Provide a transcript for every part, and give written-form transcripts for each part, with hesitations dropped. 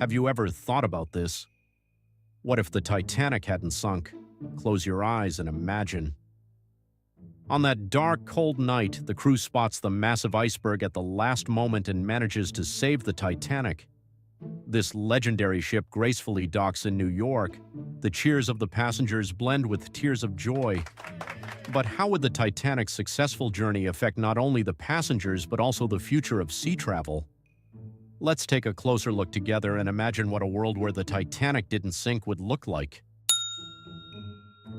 Have you ever thought about this? What if the Titanic hadn't sunk? Close your eyes and imagine. On that dark, cold night, the crew spots the massive iceberg at the last moment and manages to save the Titanic. This legendary ship gracefully docks in New York. The cheers of the passengers blend with tears of joy. But how would the Titanic's successful journey affect not only the passengers but also the future of sea travel? Let's take a closer look together and imagine what a world where the Titanic didn't sink would look like.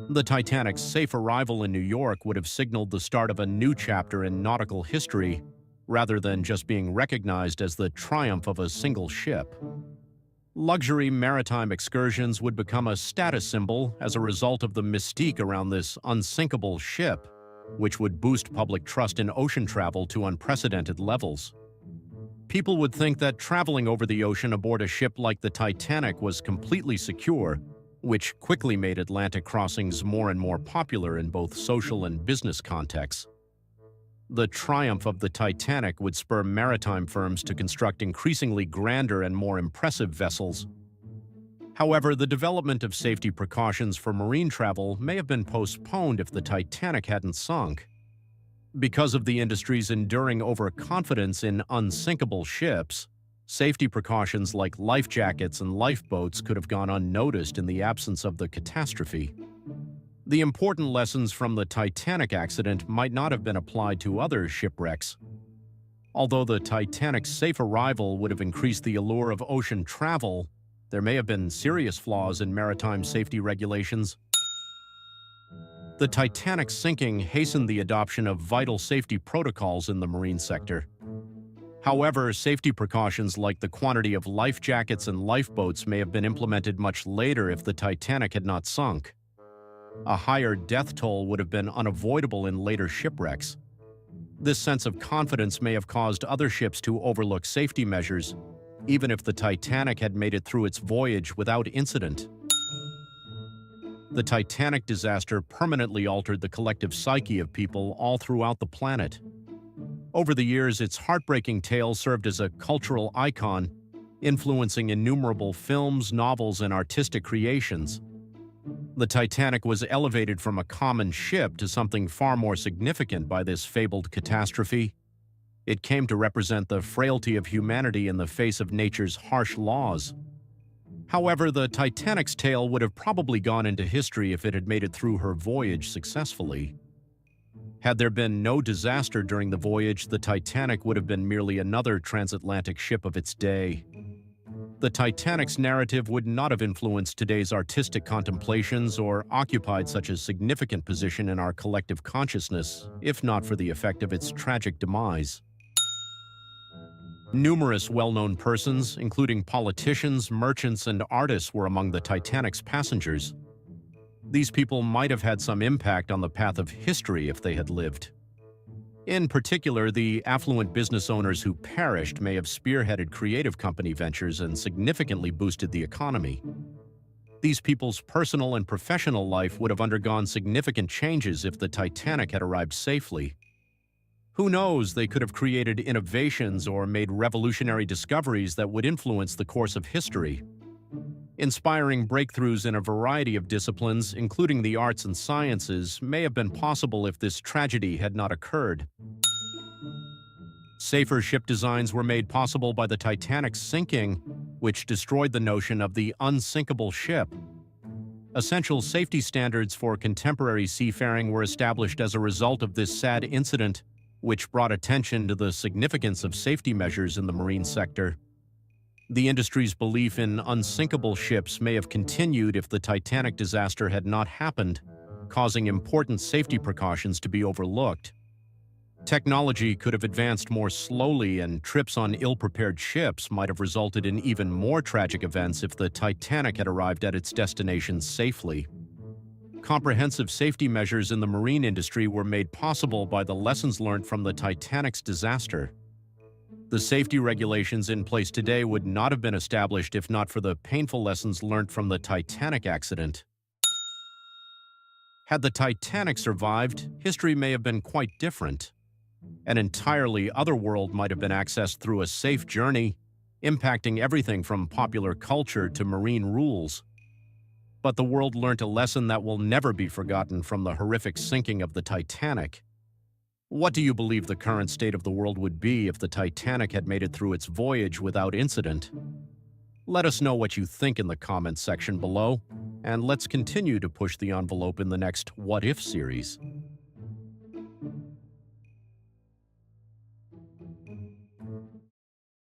The Titanic's safe arrival in New York would have signaled the start of a new chapter in nautical history, rather than just being recognized as the triumph of a single ship. Luxury maritime excursions would become a status symbol as a result of the mystique around this unsinkable ship, which would boost public trust in ocean travel to unprecedented levels. People would think that traveling over the ocean aboard a ship like the Titanic was completely secure, which quickly made Atlantic crossings more and more popular in both social and business contexts. The triumph of the Titanic would spur maritime firms to construct increasingly grander and more impressive vessels. However, the development of safety precautions for marine travel may have been postponed if the Titanic hadn't sunk. Because of the industry's enduring overconfidence in unsinkable ships, safety precautions like life jackets and lifeboats could have gone unnoticed in the absence of the catastrophe. The important lessons from the Titanic accident might not have been applied to other shipwrecks. Although the Titanic's safe arrival would have increased the allure of ocean travel, there may have been serious flaws in maritime safety regulations. The Titanic's sinking hastened the adoption of vital safety protocols in the marine sector. However, safety precautions like the quantity of life jackets and lifeboats may have been implemented much later if the Titanic had not sunk. A higher death toll would have been unavoidable in later shipwrecks. This sense of confidence may have caused other ships to overlook safety measures, even if the Titanic had made it through its voyage without incident. The Titanic disaster permanently altered the collective psyche of people all throughout the planet. Over the years, its heartbreaking tale served as a cultural icon, influencing innumerable films, novels, and artistic creations. The Titanic was elevated from a common ship to something far more significant by this fabled catastrophe. It came to represent the frailty of humanity in the face of nature's harsh laws. However, the Titanic's tale would have probably gone into history if it had made it through her voyage successfully. Had there been no disaster during the voyage, the Titanic would have been merely another transatlantic ship of its day. The Titanic's narrative would not have influenced today's artistic contemplations or occupied such a significant position in our collective consciousness, if not for the effect of its tragic demise. Numerous well-known persons, including politicians, merchants, and artists, were among the Titanic's passengers. These people might have had some impact on the path of history if they had lived. In particular, the affluent business owners who perished may have spearheaded creative company ventures and significantly boosted the economy. These people's personal and professional life would have undergone significant changes if the Titanic had arrived safely. Who knows, they could have created innovations or made revolutionary discoveries that would influence the course of history. Inspiring breakthroughs in a variety of disciplines, including the arts and sciences, may have been possible if this tragedy had not occurred. Safer ship designs were made possible by the Titanic's sinking, which destroyed the notion of the unsinkable ship. Essential safety standards for contemporary seafaring were established as a result of this sad incident, which brought attention to the significance of safety measures in the marine sector. The industry's belief in unsinkable ships may have continued if the Titanic disaster had not happened, causing important safety precautions to be overlooked. Technology could have advanced more slowly, and trips on ill-prepared ships might have resulted in even more tragic events if the Titanic had arrived at its destination safely. Comprehensive safety measures in the marine industry were made possible by the lessons learned from the Titanic's disaster. The safety regulations in place today would not have been established if not for the painful lessons learned from the Titanic accident. Had the Titanic survived, history may have been quite different. An entirely other world might have been accessed through a safe journey, impacting everything from popular culture to marine rules. But the world learned a lesson that will never be forgotten from the horrific sinking of the Titanic. What do you believe the current state of the world would be if the Titanic had made it through its voyage without incident? Let us know what you think in the comments section below, and let's continue to push the envelope in the next What If series.